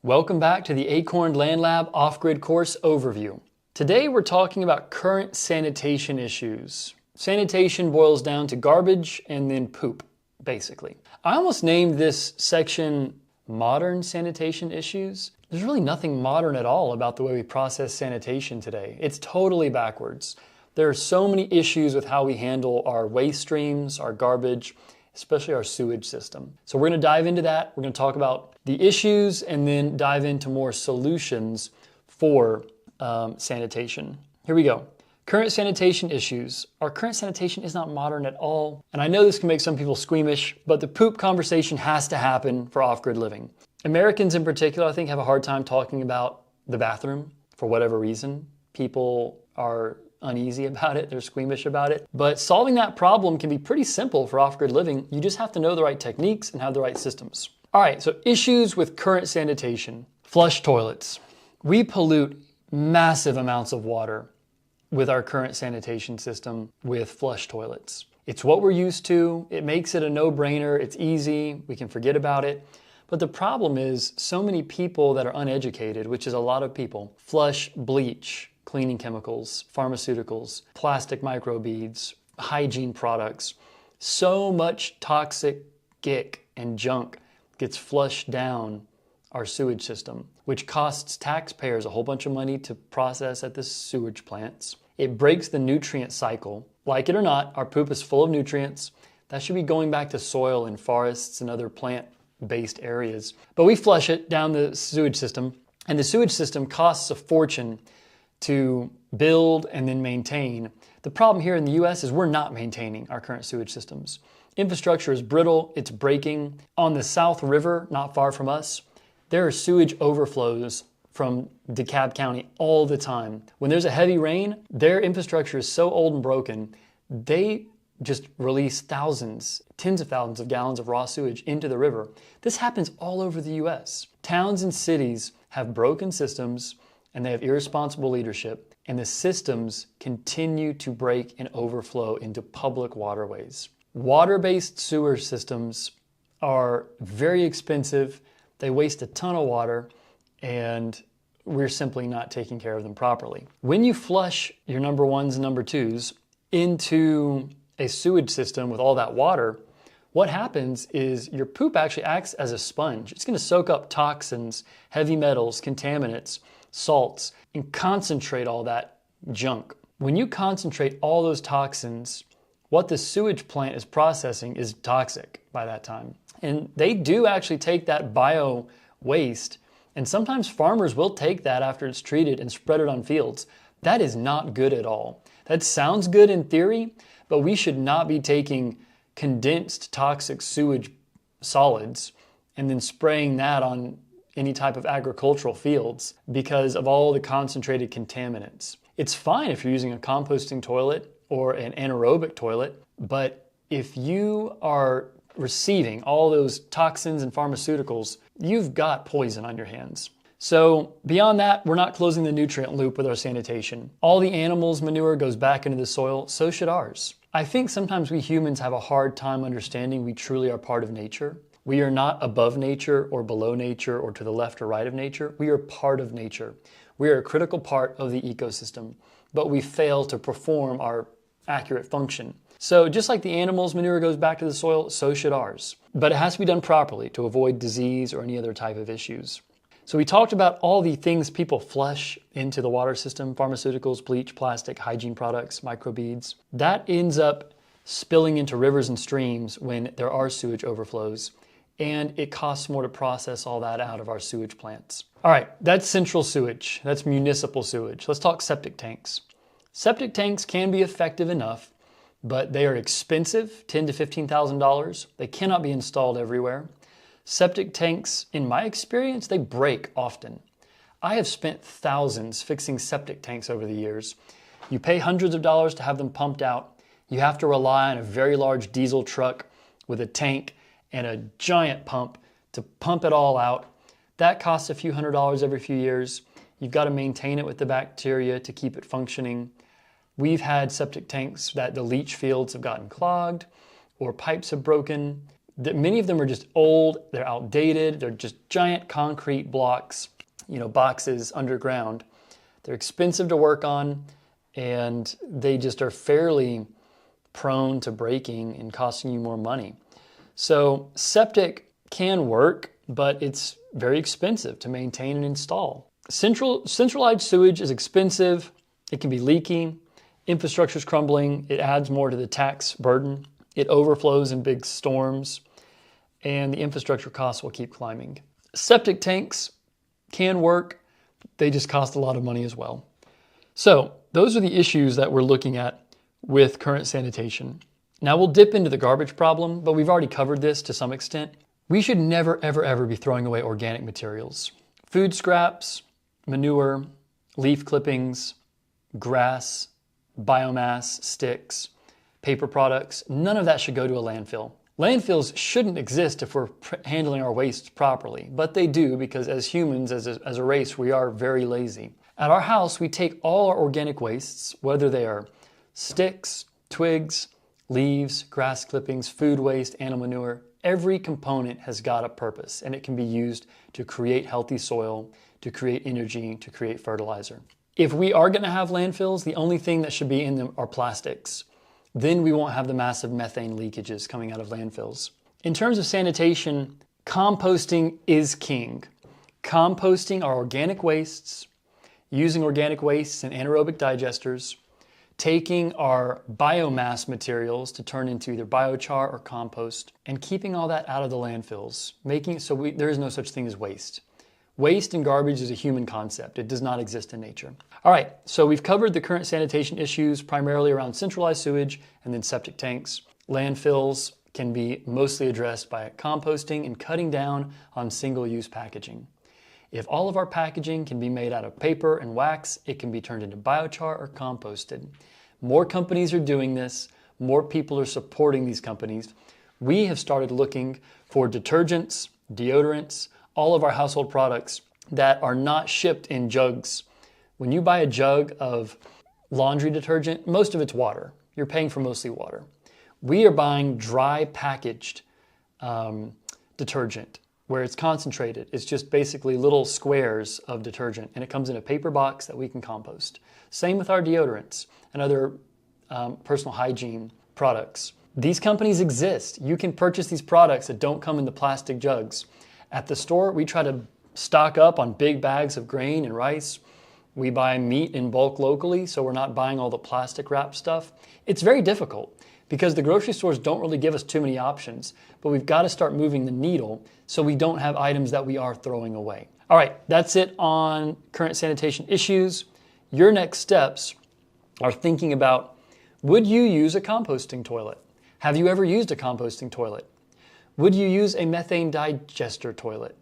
Welcome back to the Acorn Land Lab Off-Grid course overview. Today we're talking about current sanitation issues. Sanitation boils down to garbage and then poop, basically. I almost named this section Modern Sanitation Issues. There's really nothing modern at all about the way we process sanitation today. It's totally backwards. There are so many issues with how we handle our waste streams, our garbage, especially our sewage system. So we're going to dive into that. We're going to talk about the issues and then dive into more solutions for sanitation. Here we go. Current sanitation issues. Our current sanitation is not modern at all. And I know this can make some people squeamish, but the poop conversation has to happen for off-grid living. Americans in particular, I think, have a hard time talking about the bathroom for whatever reason. People are uneasy about it, they're squeamish about it. But solving that problem can be pretty simple for off-grid living. You just have to know the right techniques and have the right systems. All right, so issues with current sanitation. Flush toilets. We pollute massive amounts of water with our current sanitation system with flush toilets. It's what we're used to. It makes it a no-brainer. It's easy. We can forget about it. But the problem is so many people that are uneducated, which is a lot of people, flush bleach, cleaning chemicals, pharmaceuticals, plastic microbeads, hygiene products. So much toxic gick and junk gets flushed down our sewage system, which costs taxpayers a whole bunch of money to process at the sewage plants. It breaks the nutrient cycle. Like it or not, our poop is full of nutrients. That should be going back to soil and forests and other plant-based areas. But we flush it down the sewage system, and the sewage system costs a fortune to build and then maintain. The problem here in the US is we're not maintaining our current sewage systems. Infrastructure is brittle, it's breaking. On the South River, not far from us, there are sewage overflows from DeKalb County all the time. When there's a heavy rain, their infrastructure is so old and broken, they just release thousands, tens of thousands of gallons of raw sewage into the river. This happens all over the US. Towns and cities have broken systems and they have irresponsible leadership, and the systems continue to break and overflow into public waterways. Water-based sewer systems are very expensive. They waste a ton of water, and we're simply not taking care of them properly. When you flush your number ones and number twos into a sewage system with all that water, what happens is your poop actually acts as a sponge. It's going to soak up toxins, heavy metals, contaminants, salts, and concentrate all that junk. When you concentrate all those toxins, what the sewage plant is processing is toxic by that time. And they do actually take that bio waste, and sometimes farmers will take that after it's treated and spread it on fields. That is not good at all. That sounds good in theory, but we should not be taking condensed toxic sewage solids and then spraying that on any type of agricultural fields because of all the concentrated contaminants. It's fine if you're using a composting toilet or an anaerobic toilet, but if you are receiving all those toxins and pharmaceuticals, you've got poison on your hands. So beyond that, we're not closing the nutrient loop with our sanitation. All the animals' manure goes back into the soil, so should ours. I think sometimes we humans have a hard time understanding we truly are part of nature. We are not above nature or below nature or to the left or right of nature. We are part of nature. We are a critical part of the ecosystem, but we fail to perform our accurate function. So just like the animals' manure goes back to the soil, so should ours. But it has to be done properly to avoid disease or any other type of issues. So we talked about all the things people flush into the water system: pharmaceuticals, bleach, plastic, hygiene products, microbeads. That ends up spilling into rivers and streams when there are sewage overflows, and it costs more to process all that out of our sewage plants. All right, that's central sewage. That's municipal sewage. Let's talk septic tanks. Septic tanks can be effective enough, but they are expensive, $10,000 to $15,000. They cannot be installed everywhere. Septic tanks, in my experience, they break often. I have spent thousands fixing septic tanks over the years. You pay hundreds of dollars to have them pumped out. You have to rely on a very large diesel truck with a tank and a giant pump to pump it all out. That costs a few $100s every few years. You've got to maintain it with the bacteria to keep it functioning. We've had septic tanks that the leach fields have gotten clogged or pipes have broken. Many of them are just old, they're outdated, they're just giant concrete blocks, boxes underground. They're expensive to work on, and they just are fairly prone to breaking and costing you more money. So septic can work, but it's very expensive to maintain and install. Centralized sewage is expensive. It can be leaky. Infrastructure is crumbling. It adds more to the tax burden. It overflows in big storms, and the infrastructure costs will keep climbing. Septic tanks can work. They just cost a lot of money as well. So those are the issues that we're looking at with current sanitation. Now we'll dip into the garbage problem, but we've already covered this to some extent. We should never, ever, ever be throwing away organic materials. Food scraps, manure, leaf clippings, grass, biomass, sticks, paper products, none of that should go to a landfill. Landfills shouldn't exist if we're handling our waste properly, but they do because as humans, as a race, we are very lazy. At our house, we take all our organic wastes, whether they are sticks, twigs, leaves, grass clippings, food waste, animal manure. Every component has got a purpose, and it can be used to create healthy soil, to create energy, to create fertilizer. If we are going to have landfills, the only thing that should be in them are plastics. Then we won't have the massive methane leakages coming out of landfills. In terms of sanitation, composting is king. Composting our organic wastes, using organic wastes and anaerobic digesters, taking our biomass materials to turn into either biochar or compost, and keeping all that out of the landfills, making it so there is no such thing as waste. Waste and garbage is a human concept. It does not exist in nature. All right, so we've covered the current sanitation issues primarily around centralized sewage and then septic tanks. Landfills can be mostly addressed by composting and cutting down on single-use packaging. If all of our packaging can be made out of paper and wax, it can be turned into biochar or composted. More companies are doing this. More people are supporting these companies. We have started looking for detergents, deodorants, all of our household products that are not shipped in jugs. When you buy a jug of laundry detergent, most of it's water. You're paying for mostly water. We are buying dry packaged detergent where it's concentrated. It's just basically little squares of detergent, and it comes in a paper box that we can compost. Same with our deodorants and other personal hygiene products. These companies exist. You can purchase these products that don't come in the plastic jugs. At the store, we try to stock up on big bags of grain and rice. We buy meat in bulk locally, so we're not buying all the plastic wrap stuff. It's very difficult because the grocery stores don't really give us too many options, but we've got to start moving the needle so we don't have items that we are throwing away. All right, that's it on current sanitation issues. Your next steps are thinking about, would you use a composting toilet? Have you ever used a composting toilet? Would you use a methane digester toilet?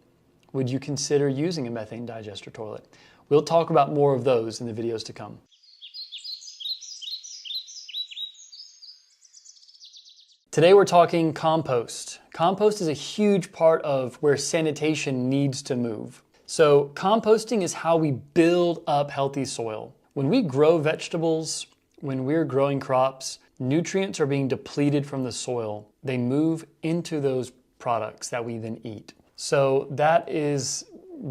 Would you consider using a methane digester toilet? We'll talk about more of those in the videos to come. Today we're talking compost. Compost is a huge part of where sanitation needs to move. So composting is how we build up healthy soil. When we grow vegetables, when we're growing crops, nutrients are being depleted from the soil. They move into those products that we then eat. So that is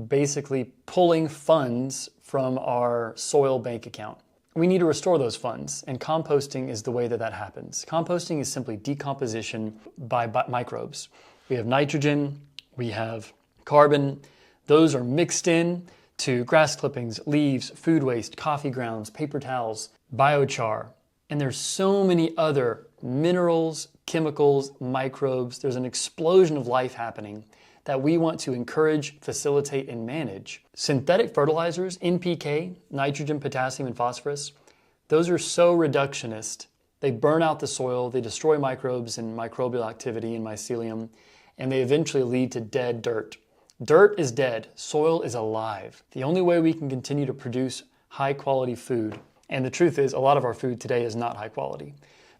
basically pulling funds from our soil bank account. We need to restore those funds, and composting is the way that happens. Composting is simply decomposition by microbes. We have nitrogen, we have carbon. Those are mixed in to grass clippings, leaves, food waste, coffee grounds, paper towels, biochar. And there's so many other minerals, chemicals, microbes. There's an explosion of life happening that we want to encourage, facilitate, and manage. Synthetic fertilizers, NPK, nitrogen, potassium, and phosphorus, those are so reductionist. They burn out the soil, they destroy microbes and microbial activity in mycelium, and they eventually lead to dead dirt. Dirt is dead, soil is alive. The only way we can continue to produce high-quality food, and the truth is, a lot of our food today is not high quality.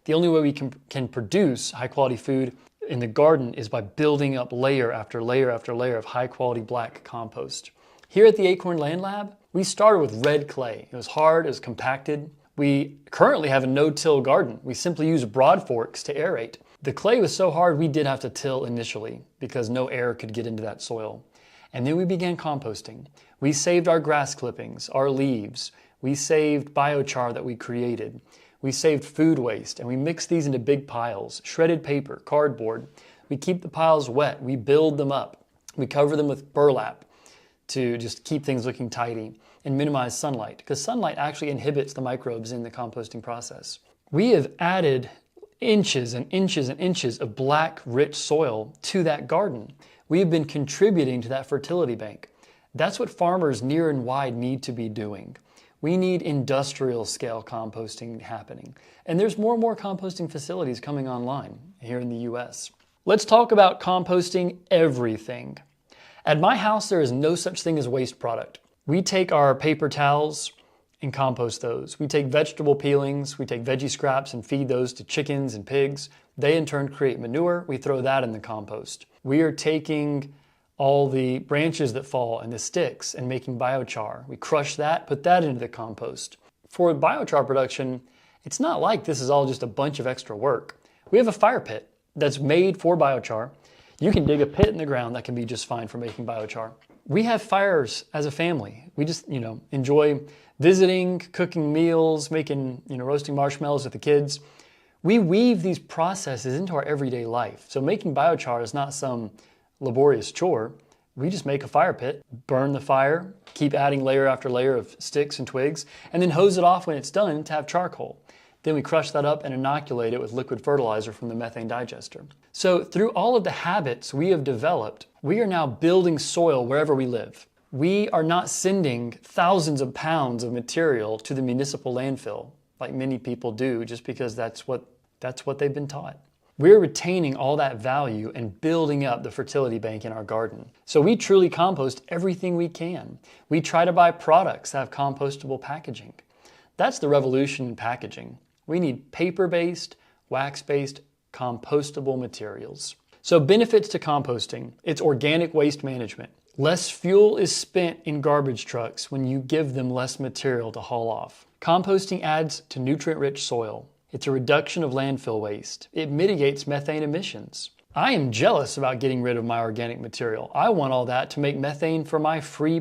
The only way we can produce high quality food in the garden is by building up layer after layer after layer of high quality black compost. Here at the Acorn Land Lab, we started with red clay. It was hard, it was compacted. We currently have a no-till garden. We simply use broad forks to aerate. The clay was so hard we did have to till initially because no air could get into that soil. And then we began composting. We saved our grass clippings, our leaves. We saved biochar that we created. We saved food waste, and we mixed these into big piles, shredded paper, cardboard. We keep the piles wet. We build them up. We cover them with burlap to just keep things looking tidy and minimize sunlight, because sunlight actually inhibits the microbes in the composting process. We have added inches and inches and inches of black, rich soil to that garden. We have been contributing to that fertility bank. That's what farmers near and wide need to be doing. We need industrial scale composting happening. And there's more and more composting facilities coming online here in the US. Let's talk about composting everything. At my house, there is no such thing as waste product. We take our paper towels and compost those. We take vegetable peelings, we take veggie scraps and feed those to chickens and pigs. They in turn create manure. We throw that in the compost. We are taking all the branches that fall and the sticks and making biochar. We crush that, put that into the compost. For biochar production, it's not like this is all just a bunch of extra work. We have a fire pit that's made for biochar. You can dig a pit in the ground that can be just fine for making biochar. We have fires as a family. We just, enjoy visiting, cooking meals, making, roasting marshmallows with the kids. We weave these processes into our everyday life. So making biochar is not some laborious chore. We just make a fire pit, burn the fire, keep adding layer after layer of sticks and twigs, and then hose it off when it's done to have charcoal. Then we crush that up and inoculate it with liquid fertilizer from the methane digester. So through all of the habits we have developed, we are now building soil wherever we live. We are not sending thousands of pounds of material to the municipal landfill like many people do just because that's what they've been taught. We're retaining all that value and building up the fertility bank in our garden. So we truly compost everything we can. We try to buy products that have compostable packaging. That's the revolution in packaging. We need paper-based, wax-based, compostable materials. So benefits to composting. It's organic waste management. Less fuel is spent in garbage trucks when you give them less material to haul off. Composting adds to nutrient-rich soil. It's a reduction of landfill waste. It mitigates methane emissions. I am jealous about getting rid of my organic material. I want all that to make methane for my free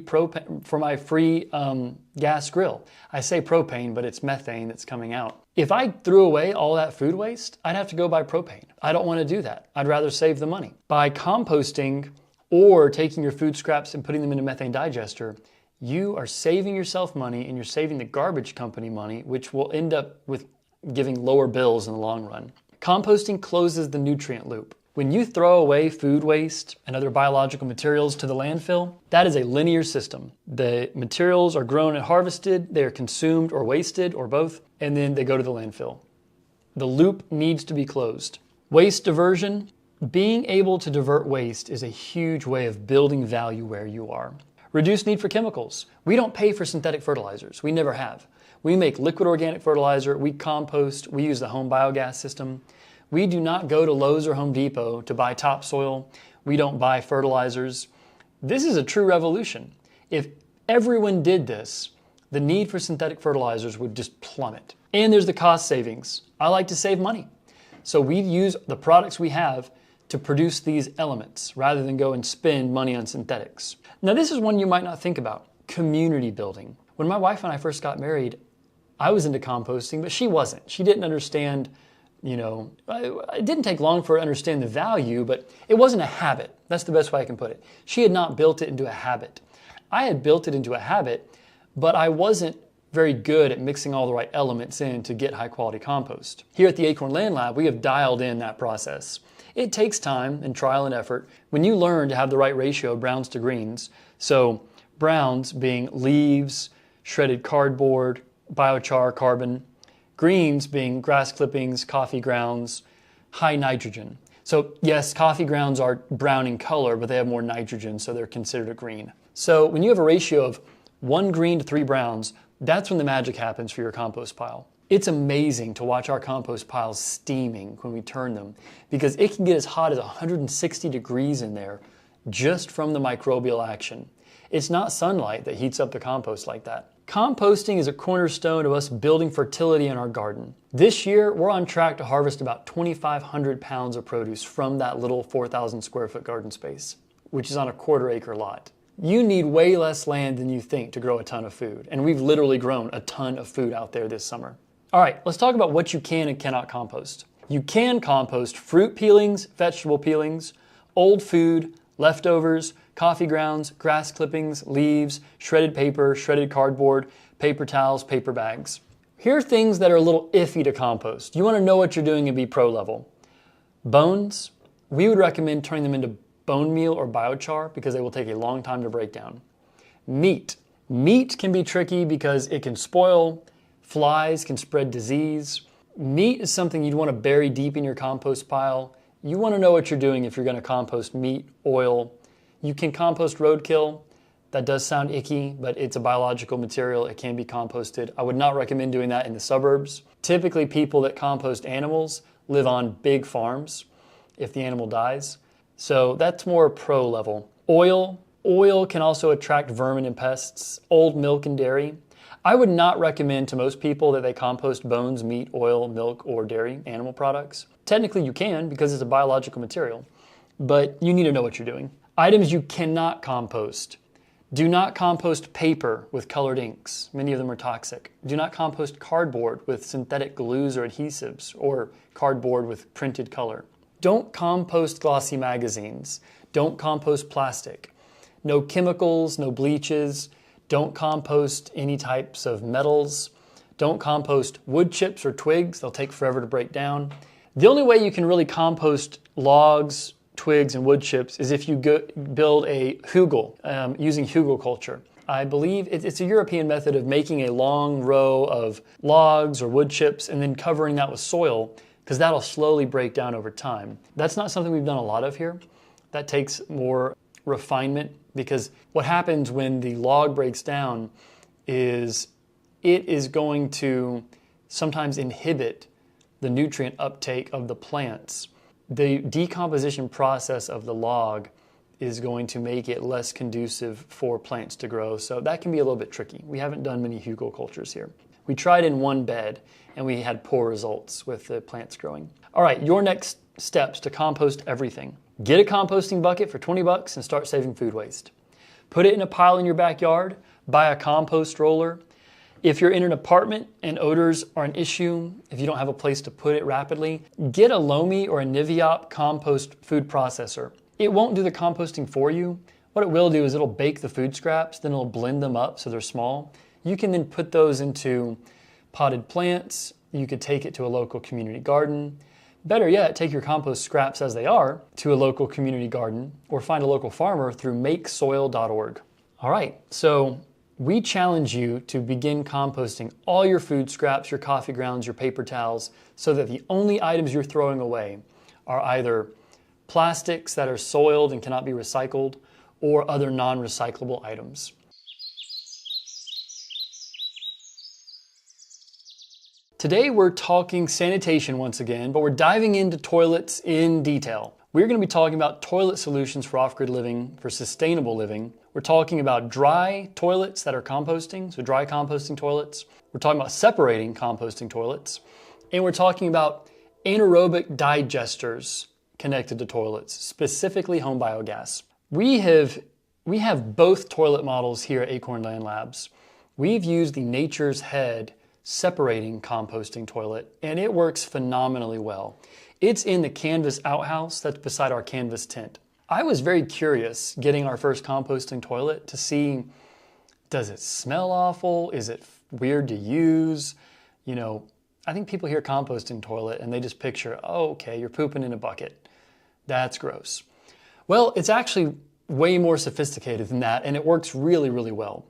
gas grill. I say propane, but it's methane that's coming out. If I threw away all that food waste, I'd have to go buy propane. I don't want to do that. I'd rather save the money. By composting or taking your food scraps and putting them in a methane digester, you are saving yourself money and you're saving the garbage company money, which will end up with giving lower bills in the long run. Composting closes the nutrient loop. When you throw away food waste and other biological materials to the landfill, that is a linear system. The materials are grown and harvested, they are consumed or wasted or both, and then they go to the landfill. The loop needs to be closed. Waste diversion. Being able to divert waste is a huge way of building value where you are. Reduced need for chemicals. We don't pay for synthetic fertilizers. We never have. We make liquid organic fertilizer, we compost, we use the home biogas system. We do not go to Lowe's or Home Depot to buy topsoil. We don't buy fertilizers. This is a true revolution. If everyone did this, the need for synthetic fertilizers would just plummet. And there's the cost savings. I like to save money. So we use the products we have to produce these elements rather than go and spend money on synthetics. Now this is one you might not think about, community building. When my wife and I first got married, I was into composting, but she wasn't. She didn't understand, it didn't take long for her to understand the value, but it wasn't a habit. That's the best way I can put it. She had not built it into a habit. I had built it into a habit, but I wasn't very good at mixing all the right elements in to get high quality compost. Here at the Acorn Land Lab, we have dialed in that process. It takes time and trial and effort when you learn to have the right ratio of browns to greens. So browns being leaves, shredded cardboard, biochar, carbon, greens being grass clippings, coffee grounds, high nitrogen. So yes, coffee grounds are brown in color, but they have more nitrogen, so they're considered a green. So when you have a ratio of 1 green to 3 browns, that's when the magic happens for your compost pile. It's amazing to watch our compost piles steaming when we turn them because it can get as hot as 160 degrees in there just from the microbial action. It's not sunlight that heats up the compost like that. Composting is a cornerstone of us building fertility in our garden. This year, we're on track to harvest about 2,500 pounds of produce from that little 4,000 square foot garden space, which is on a 1/4 acre lot. You need way less land than you think to grow a ton of food, and we've literally grown a ton of food out there this summer. All right, let's talk about what you can and cannot compost. You can compost fruit peelings, vegetable peelings, old food, leftovers, coffee grounds, grass clippings, leaves, shredded paper, shredded cardboard, paper towels, paper bags. Here are things that are a little iffy to compost. You want to know what you're doing and be pro level. Bones, we would recommend turning them into bone meal or biochar because they will take a long time to break down. Meat. Meat can be tricky because it can spoil, flies can spread disease. Meat is something you'd want to bury deep in your compost pile. You want to know what you're doing if you're going to compost meat, oil. You can compost roadkill. That does sound icky, but it's a biological material. It can be composted. I would not recommend doing that in the suburbs. Typically, people that compost animals live on big farms if the animal dies. So that's more pro level. Oil. Oil can also attract vermin and pests. Old milk and dairy. I would not recommend to most people that they compost bones, meat, oil, milk, or dairy, animal products. Technically, you can because it's a biological material, but you need to know what you're doing. Items you cannot compost. Do not compost paper with colored inks. Many of them are toxic. Do not compost cardboard with synthetic glues or adhesives, or cardboard with printed color. Don't compost glossy magazines. Don't compost plastic. No chemicals, no bleaches. Don't compost any types of metals. Don't compost wood chips or twigs. They'll take forever to break down. The only way you can really compost logs, twigs, and wood chips is if you build a hugel using hugel culture. I believe it's a European method of making a long row of logs or wood chips and then covering that with soil because that'll slowly break down over time. That's not something we've done a lot of here. That takes more refinement because what happens when the log breaks down is it is going to sometimes inhibit the nutrient uptake of the plants. The decomposition process of the log is going to make it less conducive for plants to grow, so that can be a little bit tricky. We haven't done many hugel cultures here. We tried in one bed and we had poor results with the plants growing. All right, your next steps to compost everything. Get a composting bucket for 20 bucks and start saving food waste. Put it in a pile in your backyard, buy a compost roller. If you're in an apartment and odors are an issue, if you don't have a place to put it rapidly, get a Lomi or a Niviop compost food processor. It won't do the composting for you. What it will do is it'll bake the food scraps, then it'll blend them up so they're small. You can then put those into potted plants. You could take it to a local community garden. Better yet, take your compost scraps as they are to a local community garden or find a local farmer through makesoil.org. All right, so we challenge you to begin composting all your food scraps, your coffee grounds, your paper towels, so that the only items you're throwing away are either plastics that are soiled and cannot be recycled or other non-recyclable items. Today we're talking sanitation once again, but we're diving into toilets in detail. We're going to be talking about toilet solutions for off-grid living, for sustainable living. We're talking about dry toilets that are composting, so dry composting toilets. We're talking about separating composting toilets. And we're talking about anaerobic digesters connected to toilets, specifically home biogas. We have both toilet models here at Acorn Land Labs. We've used the Nature's Head separating composting toilet, and it works phenomenally well. It's in the canvas outhouse that's beside our canvas tent. I was very curious getting our first composting toilet to see, does it smell awful? Is it weird to use? You know, I think people hear composting toilet and they just picture, oh, okay, you're pooping in a bucket. That's gross. Well, it's actually way more sophisticated than that, and it works really, really well.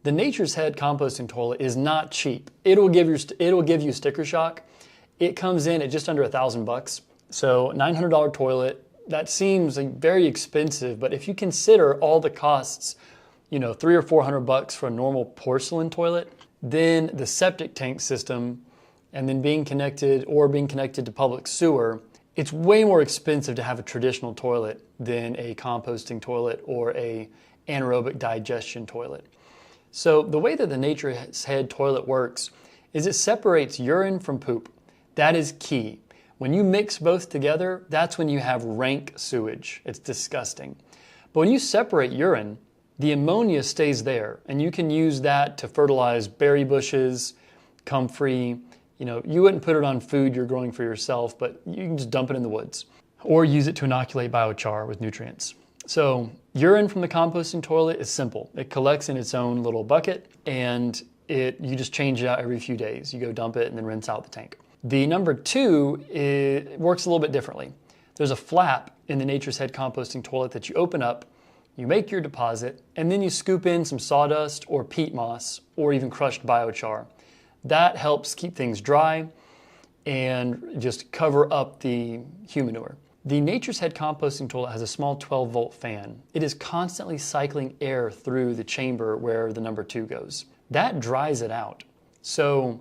The Nature's Head composting toilet is not cheap. It'll give you sticker shock. It comes in at just under $1,000. So $900 toilet, that seems like very expensive, but if you consider all the costs, you know, $300 or $400 for a normal porcelain toilet, then the septic tank system, and then being connected to public sewer, it's way more expensive to have a traditional toilet than a composting toilet or a anaerobic digestion toilet. So the way that the Nature's Head toilet works is it separates urine from poop. That is key. When you mix both together, that's when you have rank sewage. It's disgusting. But when you separate urine, the ammonia stays there, and you can use that to fertilize berry bushes, comfrey. You wouldn't put it on food you're growing for yourself, but you can just dump it in the woods. Or use it to inoculate biochar with nutrients. So urine from the composting toilet is simple. It collects in its own little bucket, and you just change it out every few days. You go dump it and then rinse out the tank. The number 2 works a little bit differently. There's a flap in the Nature's Head composting toilet that you open up, you make your deposit, and then you scoop in some sawdust or peat moss or even crushed biochar. That helps keep things dry and just cover up the humanure. The Nature's Head composting toilet has a small 12-volt fan. It is constantly cycling air through the chamber where the number 2 goes. That dries it out. So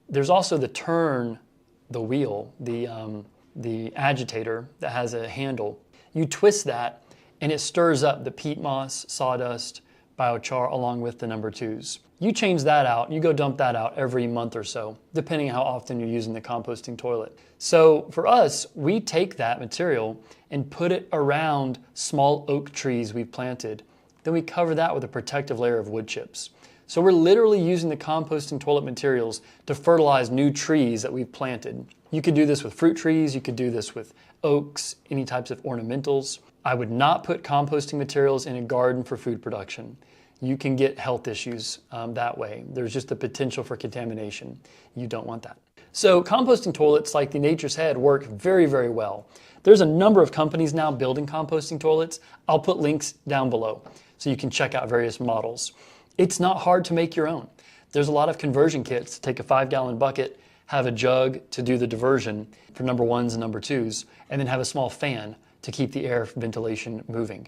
there's also the wheel, the agitator that has a handle. You twist that and it stirs up the peat moss, sawdust, biochar along with the number 2s. You change that out, you go dump that out every month or so, depending on how often you're using the composting toilet. So for us, we take that material and put it around small oak trees we've planted. Then we cover that with a protective layer of wood chips. So we're literally using the composting toilet materials to fertilize new trees that we've planted. You could do this with fruit trees, you could do this with oaks, any types of ornamentals. I would not put composting materials in a garden for food production. You can get health issues that way. There's just the potential for contamination. You don't want that. So composting toilets like the Nature's Head work very, very well. There's a number of companies now building composting toilets. I'll put links down below so you can check out various models. It's not hard to make your own. There's a lot of conversion kits. Take a 5-gallon bucket, have a jug to do the diversion for number 1s and number 2s, and then have a small fan to keep the air ventilation moving.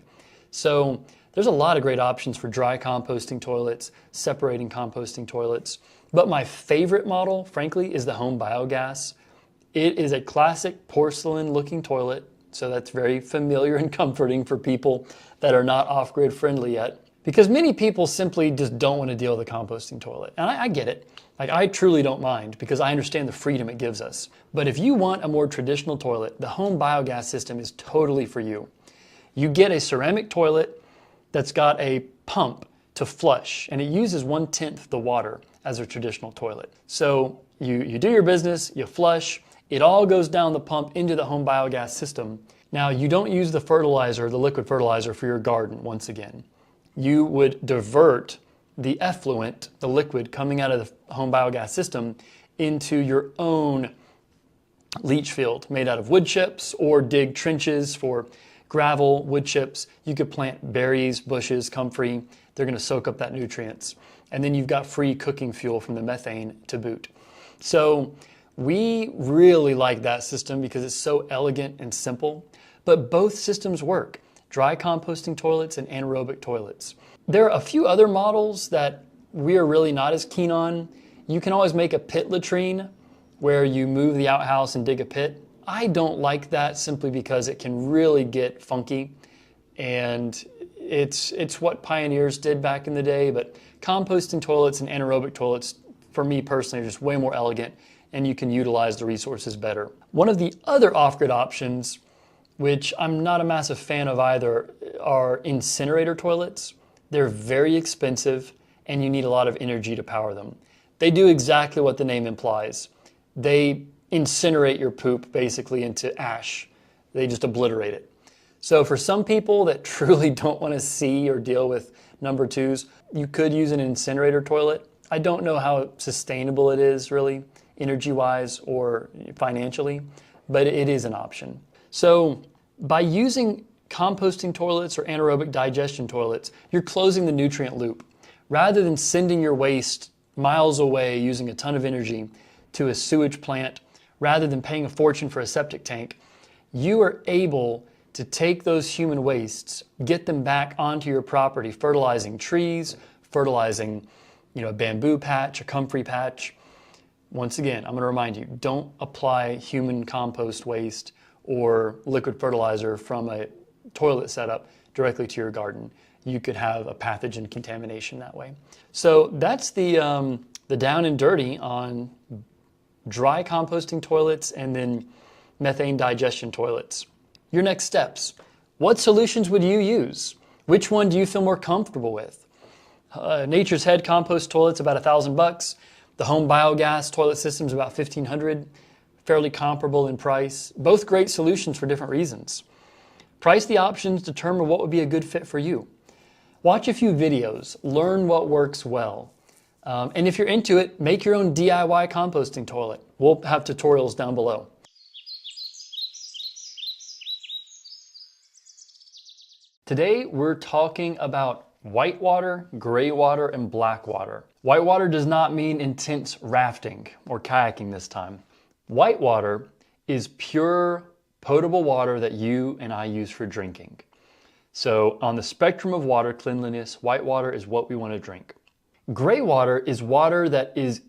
So there's a lot of great options for dry composting toilets, separating composting toilets. But my favorite model, frankly, is the home biogas. It is a classic porcelain-looking toilet, so that's very familiar and comforting for people that are not off-grid friendly yet. Because many people simply just don't want to deal with a composting toilet. And I get it. I truly don't mind because I understand the freedom it gives us. But if you want a more traditional toilet, the home biogas system is totally for you. You get a ceramic toilet that's got a pump to flush, and it uses 1/10 the water as a traditional toilet. So you do your business, you flush, it all goes down the pump into the home biogas system. Now, you don't use the fertilizer, the liquid fertilizer for your garden once again. You would divert the effluent, the liquid coming out of the home biogas system, into your own leach field made out of wood chips, or dig trenches for gravel, wood chips. You could plant berries, bushes, comfrey. They're going to soak up that nutrients. And then you've got free cooking fuel from the methane to boot. So we really like that system because it's so elegant and simple. But both systems work. Dry composting toilets and anaerobic toilets. There are a few other models that we are really not as keen on. You can always make a pit latrine where you move the outhouse and dig a pit. I don't like that simply because it can really get funky, and it's what pioneers did back in the day, but composting toilets and anaerobic toilets, for me personally, are just way more elegant, and you can utilize the resources better. One of the other off-grid options, which I'm not a massive fan of either, are incinerator toilets. They're very expensive, and you need a lot of energy to power them. They do exactly what the name implies. They incinerate your poop basically into ash. They just obliterate it. So for some people that truly don't want to see or deal with number 2s, you could use an incinerator toilet. I don't know how sustainable it is really, energy-wise or financially, but it is an option. So by using composting toilets or anaerobic digestion toilets, you're closing the nutrient loop. Rather than sending your waste miles away using a ton of energy to a sewage plant, rather than paying a fortune for a septic tank, you are able to take those human wastes, get them back onto your property, fertilizing trees, fertilizing a bamboo patch, a comfrey patch. Once again, I'm going to remind you, don't apply human compost waste or liquid fertilizer from a toilet setup directly to your garden. you could have a pathogen contamination that way. So that's the down and dirty on dry composting toilets and then methane digestion toilets. Your next steps. What solutions would you use? Which one do you feel more comfortable with? Nature's Head compost toilet's about $1,000. The home biogas toilet system's about $1,500. Fairly comparable in price. Both great solutions for different reasons. Price the options, determine what would be a good fit for you. Watch a few videos, learn what works well. And if you're into it, make your own DIY composting toilet. We'll have tutorials down below. Today, we're talking about white water, gray water, and black water. White water does not mean intense rafting or kayaking this time. White water is pure, potable water that you and I use for drinking. So on the spectrum of water cleanliness, white water is what we want to drink. Gray water is water that is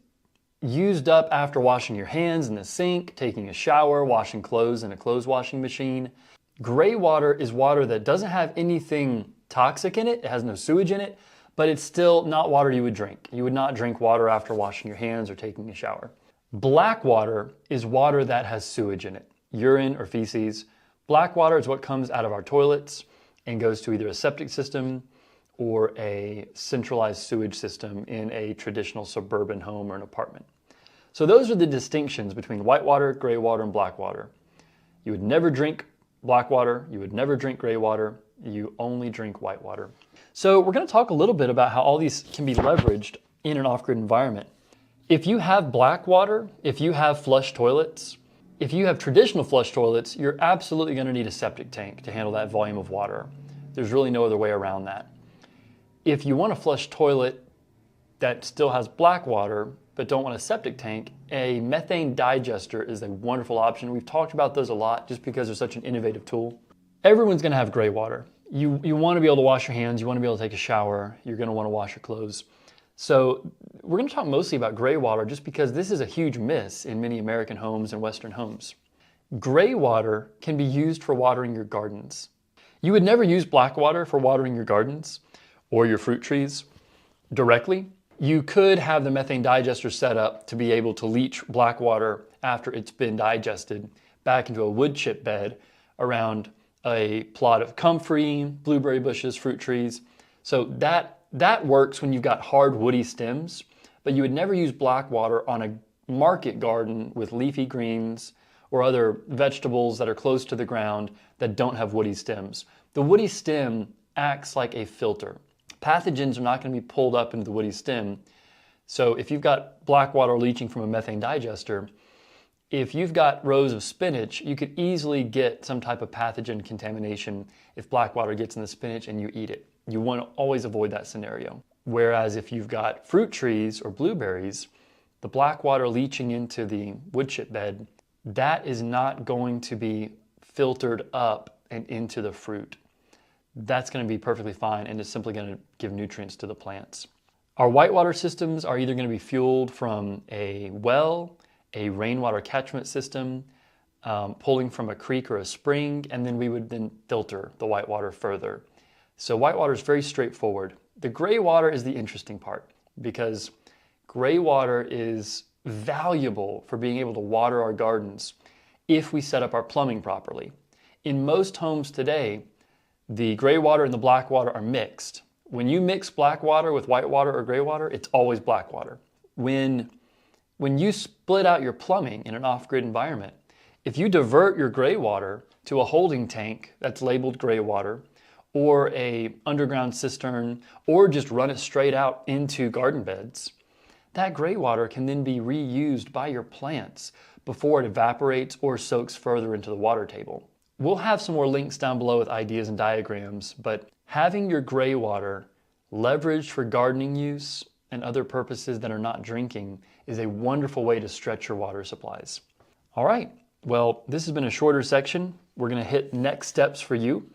used up after washing your hands in the sink, taking a shower, washing clothes in a clothes washing machine. Gray water is water that doesn't have anything toxic in it. It has no sewage in it, but it's still not water you would drink. You would not drink water after washing your hands or taking a shower. Black water is water that has sewage in it, urine or feces. Black water is what comes out of our toilets and goes to either a septic system or a centralized sewage system in a traditional suburban home or an apartment. So those are the distinctions between white water, gray water, and black water. You would never drink black water, you would never drink gray water, you only drink white water. So we're going to talk a little bit about how all these can be leveraged in an off-grid environment. If you have black water, if you have flush toilets, if you have traditional flush toilets, you're absolutely going to need a septic tank to handle that volume of water. There's really no other way around that. If you want a flush toilet that still has black water, but don't want a septic tank, a methane digester is a wonderful option. We've talked about those a lot just because they're such an innovative tool. Everyone's going to have gray water. You want to be able to wash your hands, you want to be able to take a shower, you're going to want to wash your clothes. So we're going to talk mostly about gray water just because this is a huge miss in many American homes and Western homes. Gray water can be used for watering your gardens. You would never use black water for watering your gardens or your fruit trees directly. You could have the methane digester set up to be able to leach black water after it's been digested back into a wood chip bed around a plot of comfrey, blueberry bushes, fruit trees. So that works when you've got hard woody stems, but you would never use black water on a market garden with leafy greens or other vegetables that are close to the ground that don't have woody stems. The woody stem acts like a filter. Pathogens are not going to be pulled up into the woody stem. So if you've got black water leaching from a methane digester, if you've got rows of spinach, you could easily get some type of pathogen contamination if black water gets in the spinach and you eat it. You want to always avoid that scenario. Whereas if you've got fruit trees or blueberries, the black water leaching into the wood chip bed, that is not going to be filtered up and into the fruit. That's going to be perfectly fine and is simply going to give nutrients to the plants. Our whitewater systems are either going to be fueled from a well, a rainwater catchment system, pulling from a creek or a spring, and then we would then filter the whitewater further. So whitewater is very straightforward. The gray water is the interesting part because gray water is valuable for being able to water our gardens if we set up our plumbing properly. In most homes today, the gray water and the black water are mixed. When you mix black water with white water or gray water, it's always black water. When you split out your plumbing in an off-grid environment, if you divert your gray water to a holding tank that's labeled gray water, or a underground cistern, or just run it straight out into garden beds, that gray water can then be reused by your plants before it evaporates or soaks further into the water table. We'll have some more links down below with ideas and diagrams, but having your gray water leveraged for gardening use and other purposes that are not drinking is a wonderful way to stretch your water supplies. All right, well, this has been a shorter section. We're going to hit next steps for you,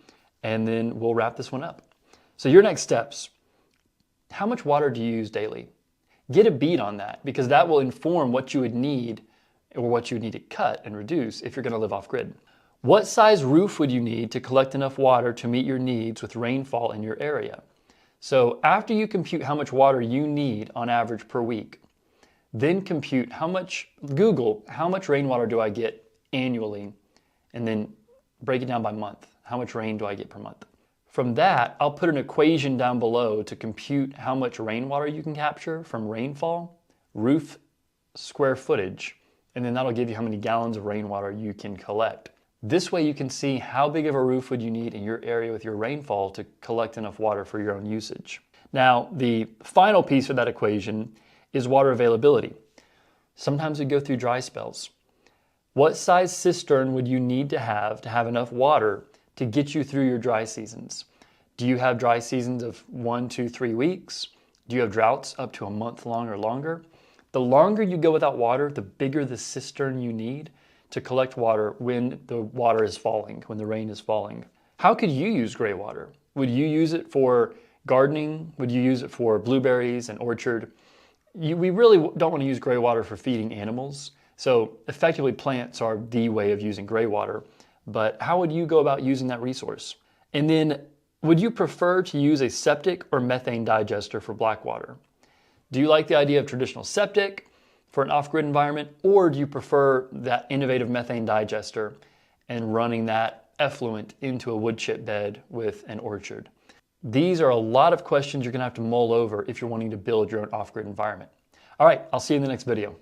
and then we'll wrap this one up. So your next steps, how much water do you use daily? Get a beat on that because that will inform what you would need or what you would need to cut and reduce if you're going to live off grid. What size roof would you need to collect enough water to meet your needs with rainfall in your area? So after you compute how much water you need on average per week, then compute Google how much rainwater do I get annually, and then break it down by month. How much rain do I get per month? From that, I'll put an equation down below to compute how much rainwater you can capture from rainfall, roof square footage, and then that'll give you how many gallons of rainwater you can collect. This way you can see how big of a roof would you need in your area with your rainfall to collect enough water for your own usage. Now, the final piece of that equation is water availability. Sometimes we go through dry spells. What size cistern would you need to have enough water to get you through your dry seasons? Do you have dry seasons of 1, 2, 3 weeks? Do you have droughts up to a month long or longer? The longer you go without water, the bigger the cistern you need to collect water when the water is falling, when the rain is falling. How could you use gray water? Would you use it for gardening? Would you use it for blueberries and orchard? We really don't want to use gray water for feeding animals. So effectively plants are the way of using gray water. But how would you go about using that resource? And then, would you prefer to use a septic or methane digester for black water? Do you like the idea of traditional septic for an off-grid environment, or do you prefer that innovative methane digester and running that effluent into a wood chip bed with an orchard? These are a lot of questions you're going to have to mull over if you're wanting to build your own off-grid environment. All right, I'll see you in the next video.